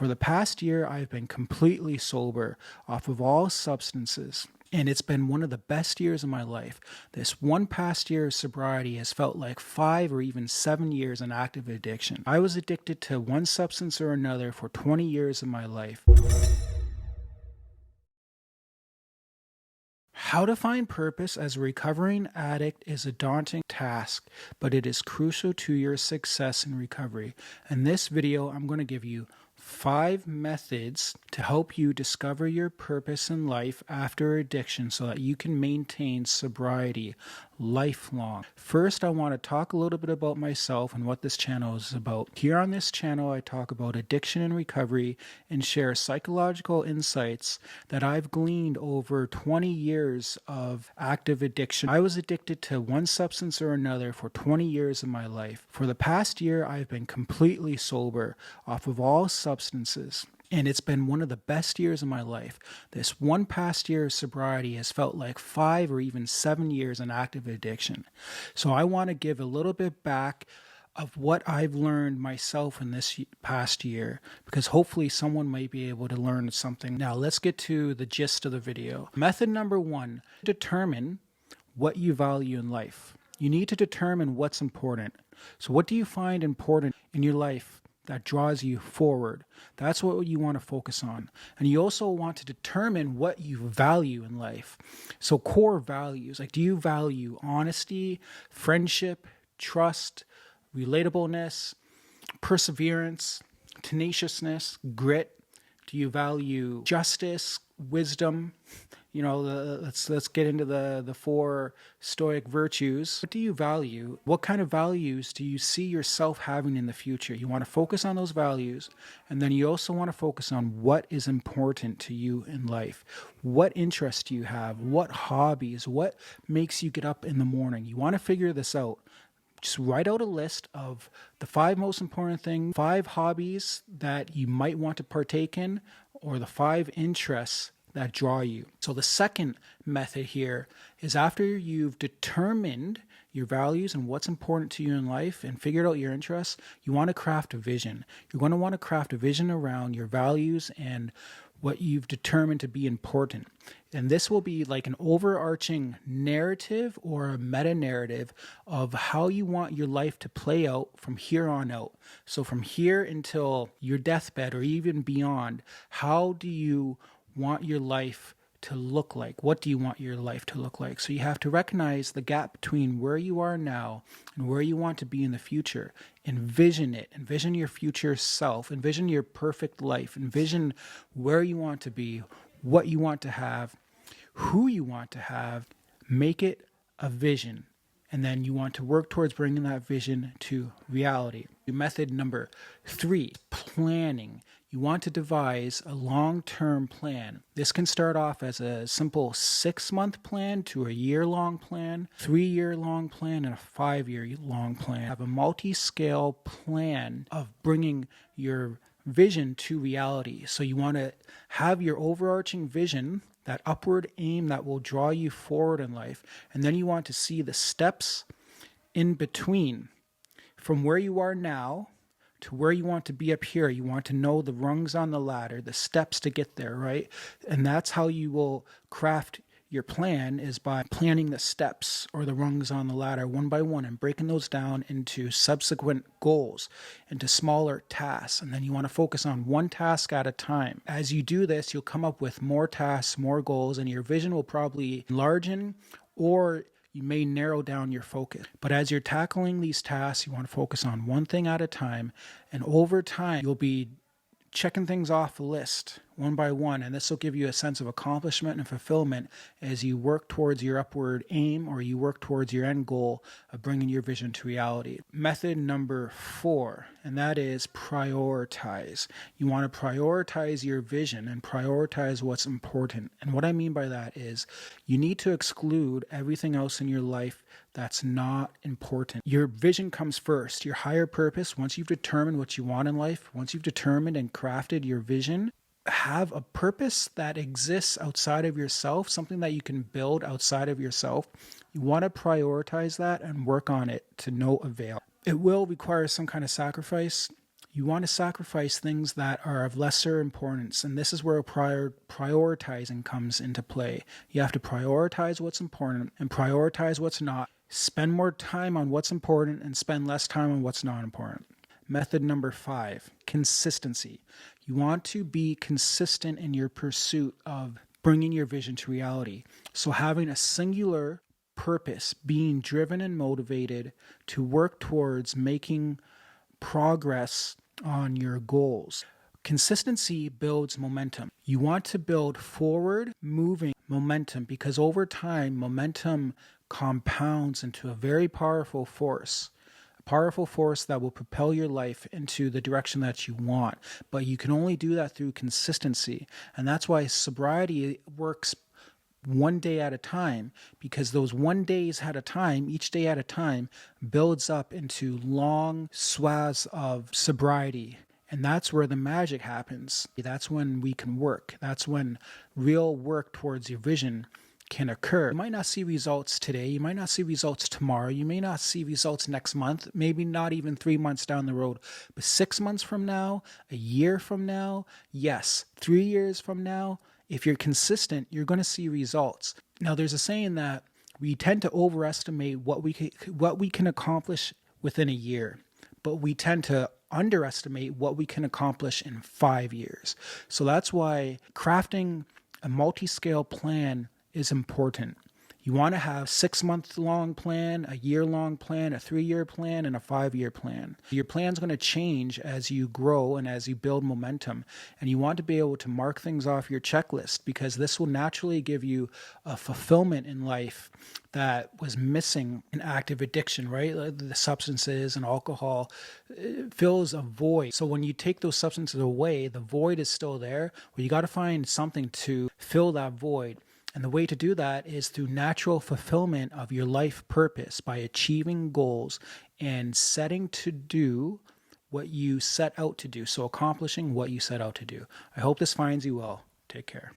For the past year, I've been completely sober off of all substances. And it's been one of the best years of my life. This one past year of sobriety has felt like 5 or even 7 years in active addiction. I was addicted to one substance or another for 20 years of my life. How to find purpose as a recovering addict is a daunting task, but it is crucial to your success in recovery. In this video, I'm going to give you 5 methods to help you discover your purpose in life after addiction so that you can maintain sobriety lifelong. First, I want to talk a little bit about myself and what this channel is about. Here on this channel, I talk about addiction and recovery and share psychological insights that I've gleaned over 20 years of active addiction. I was addicted to one substance or another for 20 years of my life. For the past year, I've been completely sober off of all substances. And it's been one of the best years of my life. This one past year of sobriety has felt like 5 or even 7 years in active addiction. So I want to give a little bit back of what I've learned myself in this past year, because hopefully someone might be able to learn something. Now let's get to the gist of the video. Method number 1, determine what you value in life. You need to determine what's important. So what do you find important in your life that draws you forward? That's what you want to focus on. And you also want to determine what you value in life. So core values, like, do you value honesty, friendship, trust, relatableness, perseverance, tenaciousness, grit? Do you value justice, wisdom? You know, let's get into the 4 Stoic virtues. What do you value? What kind of values do you see yourself having in the future? You want to focus on those values, and then you also want to focus on what is important to you in life. What interests do you have? What hobbies? What makes you get up in the morning? You want to figure this out. Just write out a list of the 5 most important things, 5 hobbies that you might want to partake in, or the 5 interests that draw you. So the second method here is, after you've determined your values and what's important to you in life and figured out your interests, you want to craft a vision. You're going to want to craft a vision around your values and what you've determined to be important. And this will be like an overarching narrative or a meta-narrative of how you want your life to play out from here on out. So from here until your deathbed or even beyond, how do you want your life to look like? What do you want your life to look like? So you have to recognize the gap between where you are now and where you want to be in the future. Envision it. Envision your future self. Envision your perfect life. Envision where you want to be, what you want to have, who you want to have. Make it a vision. And then you want to work towards bringing that vision to reality. Method number 3, planning. You want to devise a long-term plan. This can start off as a simple 6-month plan to a year-long plan, 3-year-long plan, and a 5-year-long plan. Have a multi-scale plan of bringing your vision to reality. So you want to have your overarching vision, that upward aim that will draw you forward in life. And then you want to see the steps in between from where you are now to where you want to be up here. You want to know the rungs on the ladder, the steps to get there, right? And that's how you will craft your plan, is by planning the steps or the rungs on the ladder one by one and breaking those down into subsequent goals, into smaller tasks. And then you want to focus on one task at a time. As you do this, you'll come up with more tasks, more goals, and your vision will probably enlarge, or you may narrow down your focus. But as you're tackling these tasks, you want to focus on one thing at a time. And over time, you'll be checking things off the list one by one, and this will give you a sense of accomplishment and fulfillment as you work towards your upward aim, or you work towards your end goal of bringing your vision to reality. Method number 4, and that is prioritize. You want to prioritize your vision and prioritize what's important. And what I mean by that is, you need to exclude everything else in your life that's not important. Your vision comes first. Your higher purpose, once you've determined what you want in life, once you've determined and crafted your vision, have a purpose that exists outside of yourself, something that you can build outside of yourself. You want to prioritize that and work on it to no avail. It will require some kind of sacrifice. You want to sacrifice things that are of lesser importance, and this is where prioritizing comes into play. You have to prioritize what's important and prioritize what's not. Spend more time on what's important and spend less time on what's not important. Method number 5, consistency. You want to be consistent in your pursuit of bringing your vision to reality. So having a singular purpose, being driven and motivated to work towards making progress on your goals. Consistency builds momentum. You want to build forward moving momentum because over time, momentum compounds into a very powerful force. A powerful force that will propel your life into the direction that you want. But you can only do that through consistency. And that's why sobriety works one day at a time, because those 1 days at a time, each day at a time, builds up into long swaths of sobriety. And that's where the magic happens. That's when we can work. That's when real work towards your vision can occur. You might not see results today. You might not see results tomorrow. You may not see results next month, maybe not even 3 months down the road. But 6 months from now, a year from now, yes, 3 years from now, if you're consistent, you're going to see results. Now, there's a saying that we tend to overestimate what we can accomplish within a year, but we tend to underestimate what we can accomplish in 5 years. So that's why crafting a multi-scale plan is important. You want to have 6-month-long plan, a year-long plan, a 3-year plan, and a 5-year plan. Your plan's going to change as you grow and as you build momentum. And you want to be able to mark things off your checklist because this will naturally give you a fulfillment in life that was missing in active addiction, right? The substances and alcohol fills a void. So when you take those substances away, the void is still there. Well, you got to find something to fill that void. And the way to do that is through natural fulfillment of your life purpose by achieving goals and setting to do what you set out to do. So accomplishing what you set out to do. I hope this finds you well. Take care.